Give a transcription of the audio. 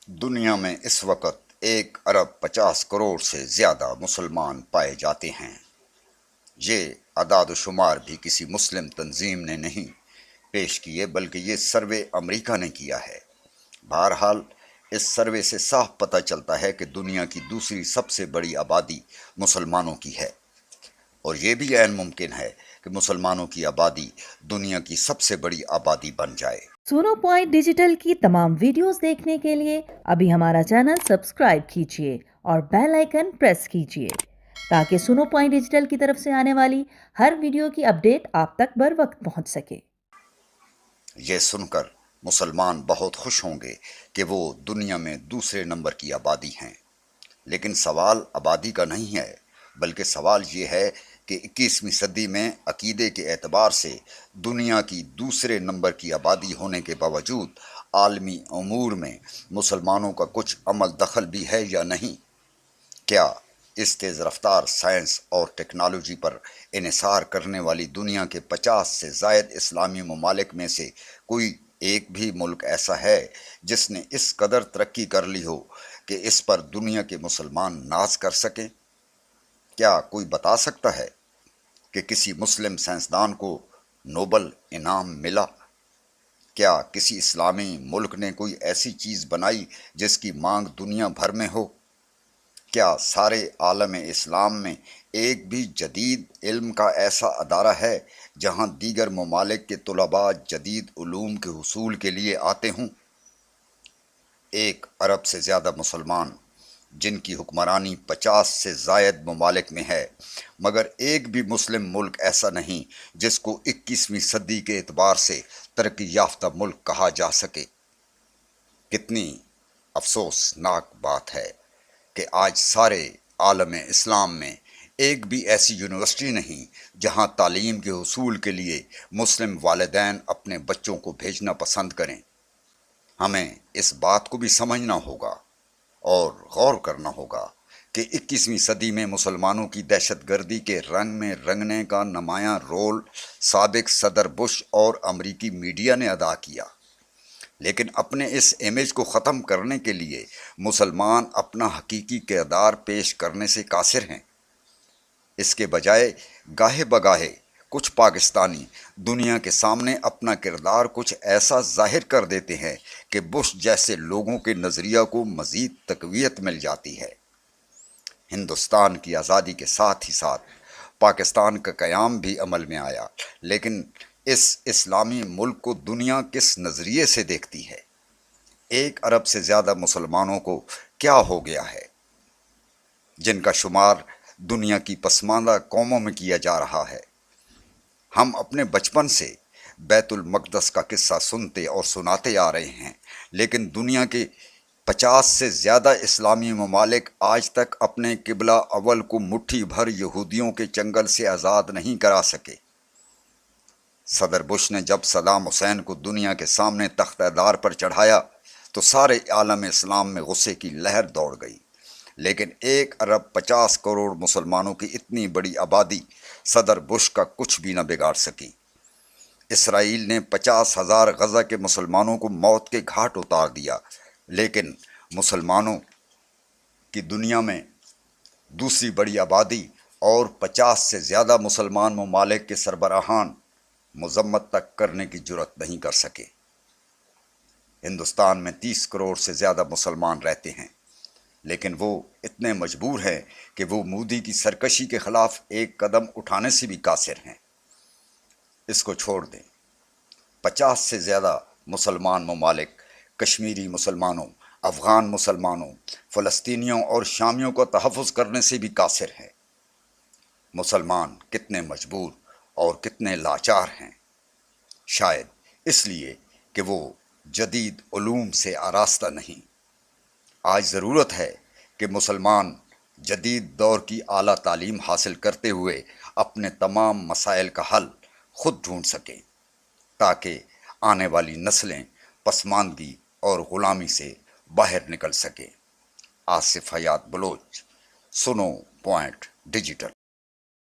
دنیا میں اس وقت 1 ارب 50 کروڑ سے زیادہ مسلمان پائے جاتے ہیں۔ یہ اعداد و شمار بھی کسی مسلم تنظیم نے نہیں پیش کیے بلکہ یہ سروے امریکہ نے کیا ہے۔ بہرحال اس سروے سے صاف پتہ چلتا ہے کہ دنیا کی دوسری سب سے بڑی آبادی مسلمانوں کی ہے، اور یہ بھی عین ممکن ہے کہ مسلمانوں کی آبادی دنیا کی سب سے بڑی آبادی بن جائے۔ سونو پوائنٹ ڈیجیٹل کی تمام ویڈیوز دیکھنے کے لیے ابھی ہمارا چینل سبسکرائب کیجیے اور بیل آئیکن پریس کیجیے تاکہ سونو پوائنٹ ڈیجیٹل کی طرف سے آنے والی ہر ویڈیو کی اپڈیٹ آپ تک بر وقت پہنچ سکے۔ یہ سن کر مسلمان بہت خوش ہوں گے کہ وہ دنیا میں دوسرے نمبر کی آبادی ہیں، لیکن سوال آبادی کا نہیں ہے، بلکہ سوال یہ ہے کہ 21ویں صدی میں عقیدے کے اعتبار سے دنیا کی دوسرے نمبر کی آبادی ہونے کے باوجود عالمی امور میں مسلمانوں کا کچھ عمل دخل بھی ہے یا نہیں؟ کیا اس تیز رفتار سائنس اور ٹیکنالوجی پر انحصار کرنے والی دنیا کے 50 سے زائد اسلامی ممالک میں سے کوئی ایک بھی ملک ایسا ہے جس نے اس قدر ترقی کر لی ہو کہ اس پر دنیا کے مسلمان ناز کر سکیں؟ کیا کوئی بتا سکتا ہے کہ کسی مسلم سائنسدان کو نوبل انعام ملا؟ کیا کسی اسلامی ملک نے کوئی ایسی چیز بنائی جس کی مانگ دنیا بھر میں ہو؟ کیا سارے عالم اسلام میں ایک بھی جدید علم کا ایسا ادارہ ہے جہاں دیگر ممالک کے طلباء جدید علوم کے حصول کے لیے آتے ہوں؟ 1 ارب سے زیادہ مسلمان جن کی حکمرانی 50 سے زائد ممالک میں ہے، مگر ایک بھی مسلم ملک ایسا نہیں جس کو 21ویں صدی کے اعتبار سے ترقی یافتہ ملک کہا جا سکے۔ کتنی افسوسناک بات ہے کہ آج سارے عالم اسلام میں ایک بھی ایسی یونیورسٹی نہیں جہاں تعلیم کے حصول کے لیے مسلم والدین اپنے بچوں کو بھیجنا پسند کریں۔ ہمیں اس بات کو بھی سمجھنا ہوگا اور غور کرنا ہوگا کہ 21ویں صدی میں مسلمانوں کی دہشت گردی کے رنگ میں رنگنے کا نمایاں رول سابق صدر بش اور امریکی میڈیا نے ادا کیا، لیکن اپنے اس امیج کو ختم کرنے کے لیے مسلمان اپنا حقیقی کردار پیش کرنے سے قاصر ہیں۔ اس کے بجائے گاہے بگاہے کچھ پاکستانی دنیا کے سامنے اپنا کردار کچھ ایسا ظاہر کر دیتے ہیں کہ بش جیسے لوگوں کے نظریہ کو مزید تقویت مل جاتی ہے۔ ہندوستان کی آزادی کے ساتھ ہی ساتھ پاکستان کا قیام بھی عمل میں آیا، لیکن اس اسلامی ملک کو دنیا کس نظریے سے دیکھتی ہے؟ 1 ارب سے زیادہ مسلمانوں کو کیا ہو گیا ہے جن کا شمار دنیا کی پسماندہ قوموں میں کیا جا رہا ہے؟ ہم اپنے بچپن سے بیت المقدس کا قصہ سنتے اور سناتے آ رہے ہیں، لیکن دنیا کے 50 سے زیادہ اسلامی ممالک آج تک اپنے قبلہ اول کو مٹھی بھر یہودیوں کے چنگل سے آزاد نہیں کرا سکے۔ صدر بش نے جب صدام حسین کو دنیا کے سامنے تخت دار پر چڑھایا تو سارے عالم اسلام میں غصے کی لہر دوڑ گئی، لیکن 1 ارب 50 کروڑ مسلمانوں کی اتنی بڑی آبادی صدر بش کا کچھ بھی نہ بگاڑ سکی۔ اسرائیل نے 50,000 غزہ کے مسلمانوں کو موت کے گھاٹ اتار دیا، لیکن مسلمانوں کی دنیا میں دوسری بڑی آبادی اور 50 سے زیادہ مسلمان ممالک کے سربراہان مذمت تک کرنے کی جرات نہیں کر سکے۔ ہندوستان میں 30 کروڑ سے زیادہ مسلمان رہتے ہیں، لیکن وہ اتنے مجبور ہیں کہ وہ مودی کی سرکشی کے خلاف ایک قدم اٹھانے سے بھی قاصر ہیں۔ اس کو چھوڑ دیں، 50 سے زیادہ مسلمان ممالک کشمیری مسلمانوں، افغان مسلمانوں، فلسطینیوں اور شامیوں کو تحفظ کرنے سے بھی قاصر ہیں۔ مسلمان کتنے مجبور اور کتنے لاچار ہیں، شاید اس لیے کہ وہ جدید علوم سے آراستہ نہیں۔ آج ضرورت ہے کہ مسلمان جدید دور کی اعلیٰ تعلیم حاصل کرتے ہوئے اپنے تمام مسائل کا حل خود ڈھونڈ سکیں، تاکہ آنے والی نسلیں پسماندگی اور غلامی سے باہر نکل سکیں۔ آصف حیات بلوچ، سنو پوائنٹ ڈیجیٹل۔